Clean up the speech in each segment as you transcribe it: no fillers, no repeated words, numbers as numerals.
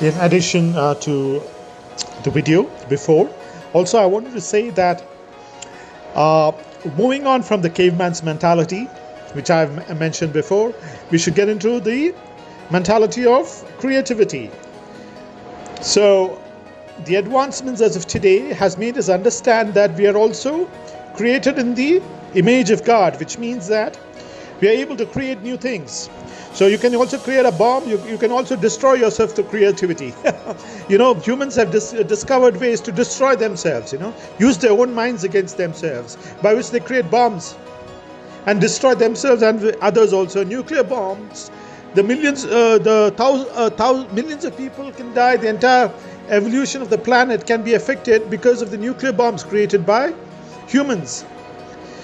In addition to the video before, also I wanted to say that uh, moving on from the caveman's mentality, which I've mentioned before, we should get into the mentality of creativity. So the advancements as of today has made us understand that we are also created in the image of God, which means that we are able to create new things. So you can also create a bomb. You can also destroy yourself through creativity. Humans have discovered ways to destroy themselves, use their own minds against themselves, by which they create bombs and destroy themselves and others also. Nuclear bombs, the millions, millions of people can die. The entire evolution of the planet can be affected because of the nuclear bombs created by humans.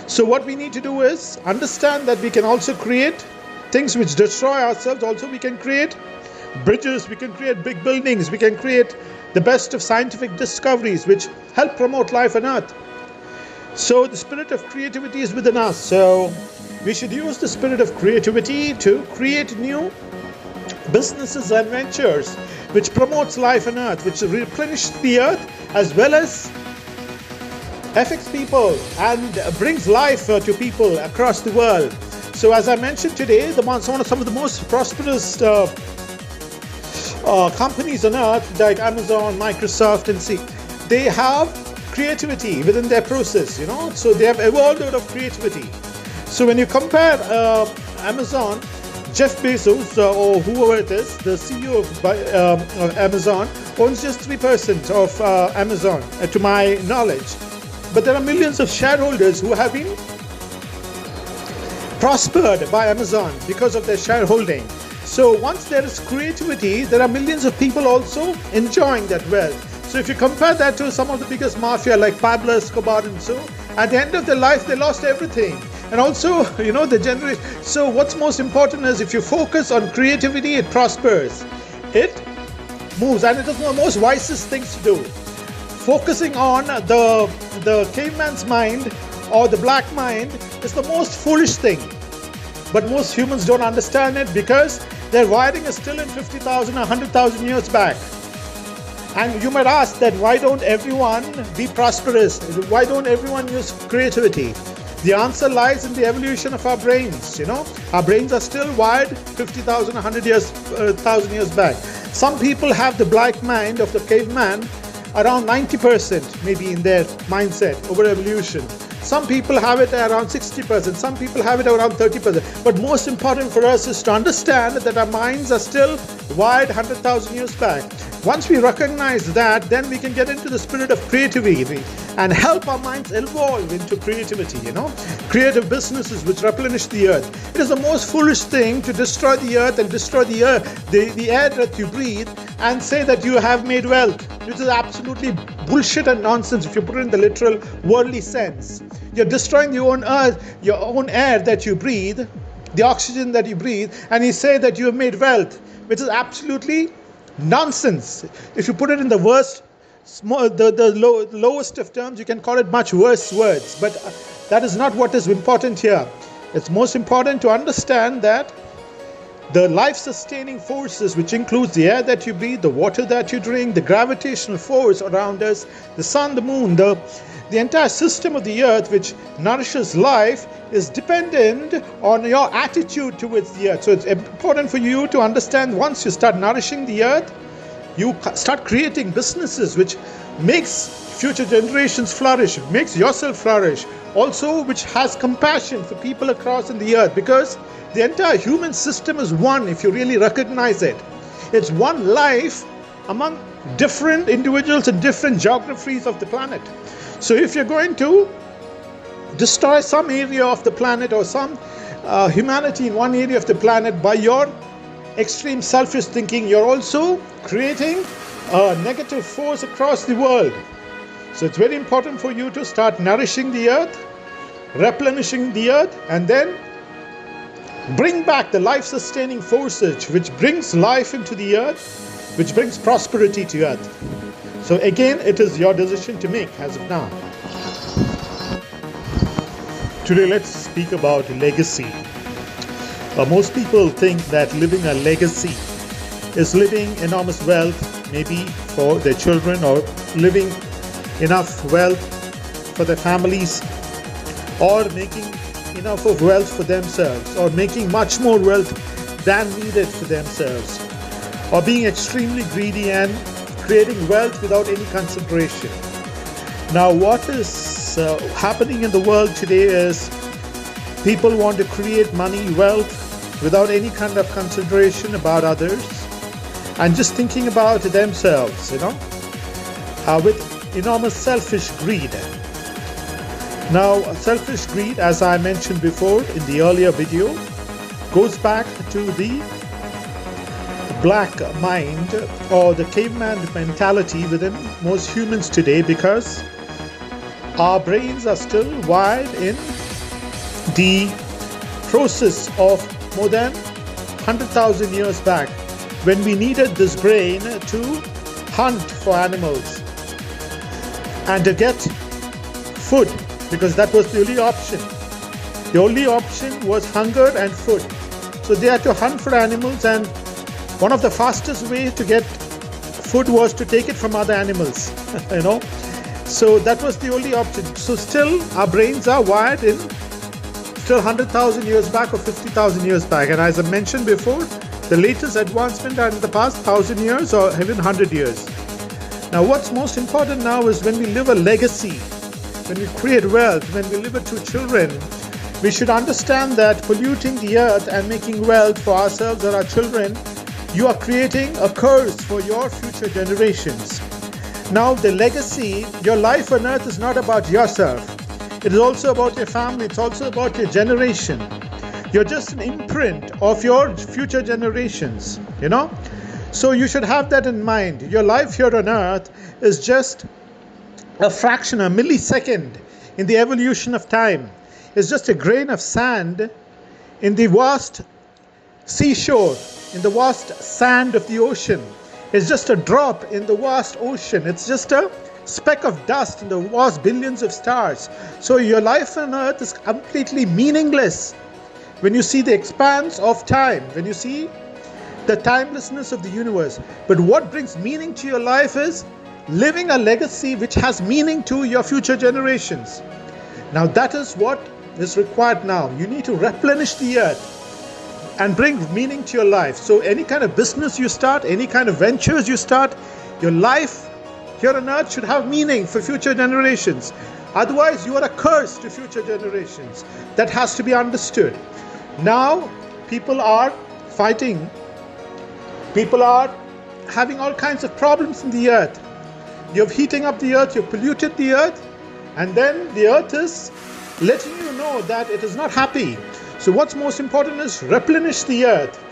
So what we need to do is understand that we can also create things which destroy ourselves. Also, we can create bridges, we can create big buildings, we can create the best of scientific discoveries which help promote life on Earth. So the spirit of creativity is within us. So we should use the spirit of creativity to create new businesses and ventures which promotes life on Earth, which replenish the Earth as well as affects people and brings life to people across the world. So as I mentioned today, some of the most prosperous companies on Earth, like Amazon, Microsoft, and they have creativity within their process, so they have evolved out of creativity. So when you compare Amazon, Jeff Bezos or whoever it is, the CEO of Amazon owns just 3% of Amazon, to my knowledge. But there are millions of shareholders who have been prospered by Amazon because of their shareholding. So once there is creativity, there are millions of people also enjoying that wealth. So if you compare that to some of the biggest mafia like Pablo Escobar and so, at the end of their life, they lost everything. And also, the generation. So what's most important is if you focus on creativity, it prospers. It moves, and it is one of the most wisest things to do. Focusing on the caveman's mind or the black mind is the most foolish thing. But most humans don't understand it because their wiring is still in 50,000 or 100,000 years back. And you might ask that why don't everyone be prosperous? Why don't everyone use creativity? The answer lies in the evolution of our brains. Our brains are still wired 50,000, 100,000 years back. Some people have the black mind of the caveman around 90% maybe in their mindset over evolution. Some people have it around 60%, some people have it around 30%. But most important for us is to understand that our minds are still wired 100,000 years back. Once we recognize that, then we can get into the spirit of creativity and help our minds evolve into creativity, creative businesses which replenish the earth. It is the most foolish thing to destroy the earth and destroy the air that you breathe and say that you have made wealth, which is absolutely bullshit and nonsense if you put it in the literal worldly sense. You're destroying your own earth, your own air that you breathe, the oxygen that you breathe, and you say that you have made wealth, which is absolutely nonsense. If you put it in the worst, lowest of terms, you can call it much worse words. But that is not what is important here. It's most important to understand that the life-sustaining forces, which includes the air that you breathe, the water that you drink, the gravitational force around us, the sun, the moon, the entire system of the earth which nourishes life, is dependent on your attitude towards the earth. So it's important for you to understand, once you start nourishing the earth, you start creating businesses which makes future generations flourish, makes yourself flourish, also which has compassion for people across in the earth, because the entire human system is one if you really recognize it. It's one life among different individuals in different geographies of the planet. So if you're going to destroy some area of the planet or some humanity in one area of the planet by your extreme selfish thinking, you're also creating a negative force across the world. So it's very important for you to start nourishing the earth, replenishing the earth, and then bring back the life-sustaining forces which brings life into the earth, which brings prosperity to earth. So again, it is your decision to make as of now. Today, let's speak about legacy. Most people think that living a legacy is living enormous wealth, maybe for their children, or living enough wealth for their families, or making enough of wealth for themselves, or making much more wealth than needed for themselves, or being extremely greedy and creating wealth without any consideration. Now, what is happening in the world today is people want to create money, wealth, without any kind of consideration about others, and just thinking about themselves, with enormous selfish greed. Now, selfish greed, as I mentioned before in the earlier video, goes back to the black mind or the caveman mentality within most humans today, because our brains are still wired in the process of more than 100,000 years back, when we needed this brain to hunt for animals and to get food, because that was the only option. The only option was hunger and food. So they had to hunt for animals, and one of the fastest ways to get food was to take it from other animals, So that was the only option. So still our brains are wired in still 100,000 years back or 50,000 years back. And as I mentioned before, the latest advancement are in the past 1,000 years or even 100 years. Now, what's most important now is when we leave a legacy, when we create wealth, when we leave it to children, we should understand that polluting the earth and making wealth for ourselves and our children, you are creating a curse for your future generations. Now, the legacy, your life on earth is not about yourself. It is also about your family. It's also about your generation. You're just an imprint of your future generations, So you should have that in mind. Your life here on earth is just a fraction, a millisecond in the evolution of time. It's just a grain of sand in the vast seashore, in the vast sand of the ocean. It's just a drop in the vast ocean. It's just a speck of dust in the vast billions of stars. So your life on earth is completely meaningless when you see the expanse of time, when you see the timelessness of the universe. But what brings meaning to your life is living a legacy which has meaning to your future generations. Now that is what is required now. You need to replenish the earth and bring meaning to your life. So any kind of business you start, any kind of ventures you start, your life here on earth should have meaning for future generations. Otherwise, you are a curse to future generations. That has to be understood. Now, people are fighting. People are having all kinds of problems in the earth. You're heating up the earth, you've polluted the earth, and then the earth is letting you know that it is not happy. So what's most important is replenish the earth.